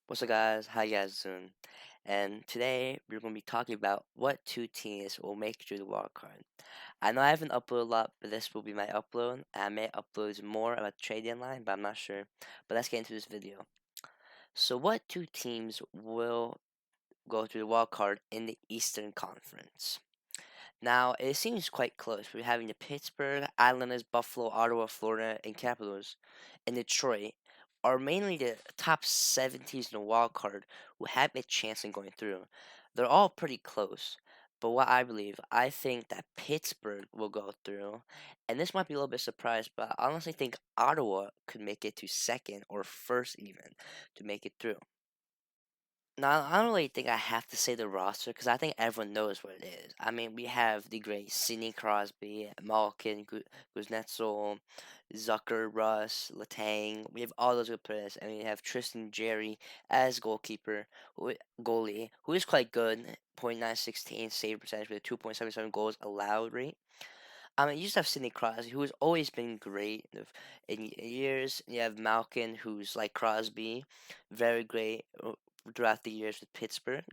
What's up, guys? How you guys doing? And today we're going to be talking about what two teams will make it through the wild card. I know I haven't uploaded a lot, but this will be my upload. I may upload more about the trade deadline, but I'm not sure. But let's get into this video. So, what two teams will go through the wild card in the Eastern Conference? Now, it seems quite close. We're having the Pittsburgh, Islanders, Buffalo, Ottawa, Florida, and Capitals, and Detroit are mainly the top 7 teams in the wild card who have a chance in going through. They're all pretty close. But what I think that Pittsburgh will go through, and this might be a little bit surprised, but I honestly think Ottawa could make it to second or first even to make it through. Now, I don't really think I have to say the roster because I think everyone knows what it is. I mean, we have the great Sidney Crosby, Malkin, Kuznetsov, Zucker, Russ, Letang. We have all those good players, and we have Tristan Jerry as goalkeeper, goalie, who is quite good. .916 save percentage with a 2.77 goals allowed rate. I mean, you just have Sidney Crosby, who has always been great in years. You have Malkin, who's like Crosby, very great throughout the years with Pittsburgh.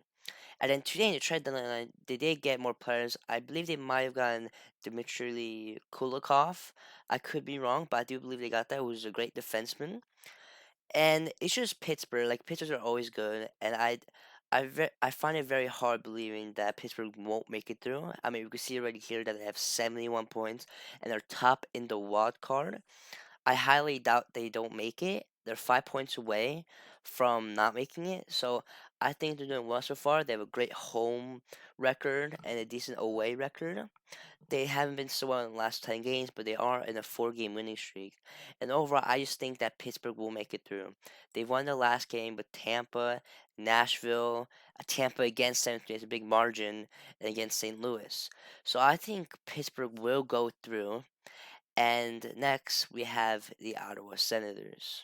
And then today in the trade deadline, they did get more players. I believe they might have gotten Dmitry Kulikov. I could be wrong, but I do believe they got that. Who's a great defenseman. And it's just Pittsburgh. Like Pittsburgh are always good, and I find it very hard believing that Pittsburgh won't make it through. I mean, we can see already here that they have 71 points and they're top in the wild card. I highly doubt they don't make it. They're 5 points away from not making it, so I think they're doing well so far. They have a great home record and a decent away record. They haven't been so well in the last 10 games, but they are in a 4 game winning streak. And overall, I just think that Pittsburgh will make it through. They won the last game with Tampa, Nashville, Tampa against 7-3, it's a big margin, and against St. Louis. So I think Pittsburgh will go through. And next, we have the Ottawa Senators.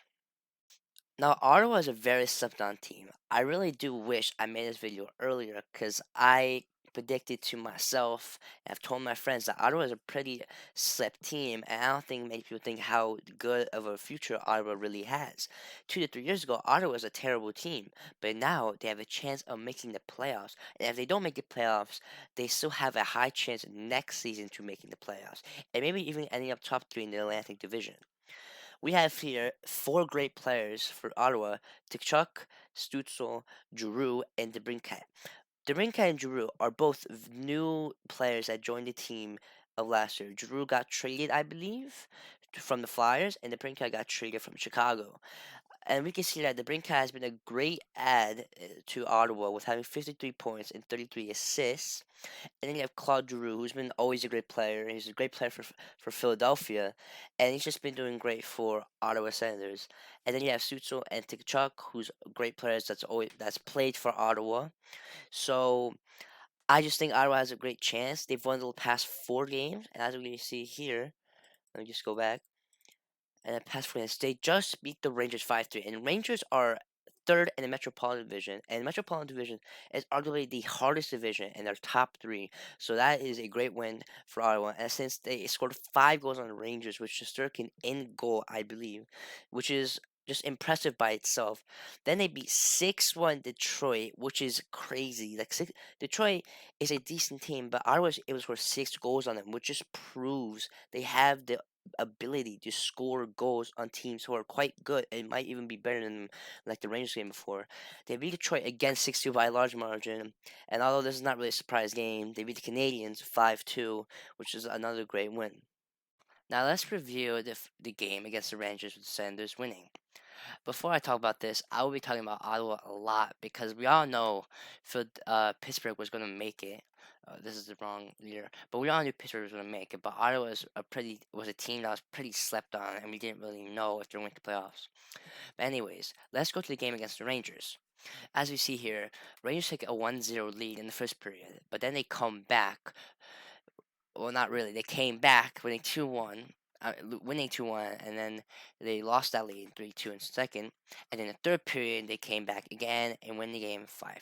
Now, Ottawa is a very slept on team. I really do wish I made this video earlier because I predicted to myself and I've told my friends that Ottawa is a pretty slept team, and I don't think many people think how good of a future Ottawa really has. 2 to 3 years ago, Ottawa was a terrible team, but now they have a chance of making the playoffs. And if they don't make the playoffs, they still have a high chance next season to making the playoffs, and maybe even ending up top 3 in the Atlantic Division. We have here 4 great players for Ottawa: Tkachuk, Stützle, Giroux, and DeBrincat. DeBrincat and Giroux are both new players that joined the team of last year. Giroux got traded, I believe, from the Flyers, and DeBrincat got traded from Chicago. And we can see that DeBrincat has been a great add to Ottawa with having 53 points and 33 assists. And then you have Claude Giroux, who's been always a great player. He's a great player for Philadelphia, and he's just been doing great for Ottawa Senators. And then you have Stützle and Tkachuk, who's great players that's played for Ottawa. So I just think Ottawa has a great chance. They've won the past 4 games, and as we can see here, let me just go back. And the past 4 games, they just beat the Rangers 5-3, and Rangers are third in the Metropolitan Division, and the Metropolitan Division is arguably the hardest division in their top 3. So that is a great win for Ottawa. And since they scored 5 goals on the Rangers, which is Sturkin in goal, I believe, which is just impressive by itself. Then they beat 6-1 Detroit, which is crazy. Detroit is a decent team, but Ottawa was able to score 6 goals on them, which just proves they have the ability to score goals on teams who are quite good and might even be better than them, like the Rangers game before. They beat Detroit again 6-2 by a large margin, and although this is not really a surprise game, they beat the Canadians 5-2, which is another great win. Now let's review the game against the Rangers with the Senators winning. Before I talk about this, I will be talking about Ottawa a lot because we all know Pittsburgh was going to make it. This is the wrong year, but we all knew Pittsburgh was going to make it. But Ottawa was a team that was pretty slept on, and we didn't really know if they were going to the playoffs. But anyways, let's go to the game against the Rangers. As we see here, Rangers take a 1-0 lead in the first period, but then they come back. Well, not really. They came back winning 2-1, and then they lost that lead 3-2 in second. And in the third period, they came back again and win the game 5-3.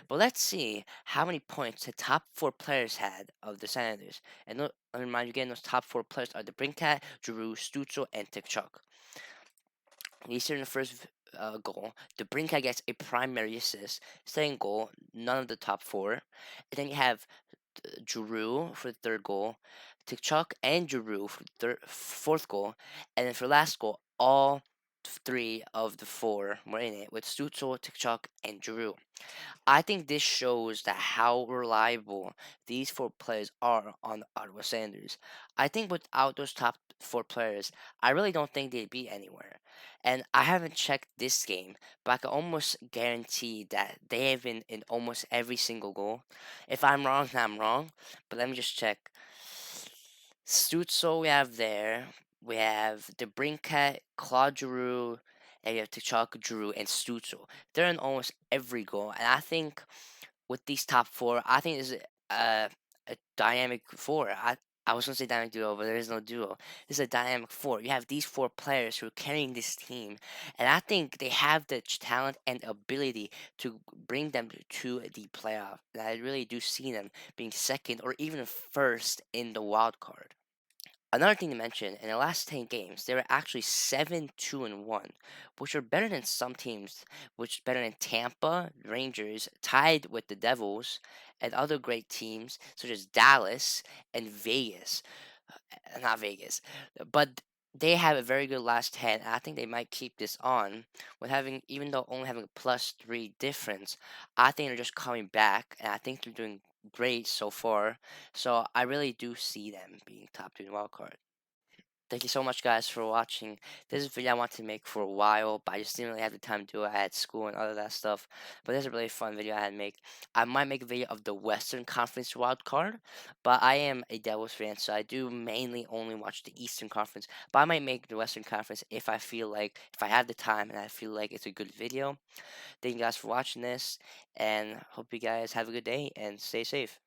But let's see how many points the top 4 players had of the Senators. And let me remind you again, those top 4 players are the Brinkat, Giroux, Stützle, and Tkachuk. These are in the first goal. DeBrincat gets a primary assist. Second goal, none of the top four. And then you have Giroud for the third goal, Tikchuk and Giroud for the fourth goal, and then for last goal, all three of the four were in it with Stutzel, Tikchuk, and Giroud. I think this shows that how reliable these four players are on the Ottawa Sanders. I think without those top four players, I really don't think they'd be anywhere. And I haven't checked this game, but I can almost guarantee that they have been in almost every single goal. If I'm wrong, then I'm wrong. But let me just check. Stutzel we have there. We have the Brinket, Claude Giroux, and you have T'Chaka Giroux and Stutzel. They're in almost every goal, and I think with these top four, I think this is a dynamic four. I was gonna say dynamic duo, but there is no duo. This is a dynamic four. You have these four players who are carrying this team, and I think they have the talent and ability to bring them to the playoff. And I really do see them being second or even first in the wild card. Another thing to mention, in the last 10 games, they were actually 7-2-1, which are better than some teams, which better than Tampa, Rangers, tied with the Devils, and other great teams such as Dallas and Vegas. Not Vegas, but they have a very good last 10. And I think they might keep this on with having, even though only having a +3 difference. I think they're just coming back, and I think they're doing great so far. So I really do see them being top 2 in wild card. Thank you so much, guys, for watching. This is a video I wanted to make for a while, but I just didn't really have the time to do it. I had school and all of that stuff. But this is a really fun video I had to make. I might make a video of the Western Conference wild card, but I am a Devils fan, so I do mainly only watch the Eastern Conference. But I might make the Western Conference if I feel like, if I have the time and I feel like it's a good video. Thank you guys for watching this, and hope you guys have a good day and stay safe.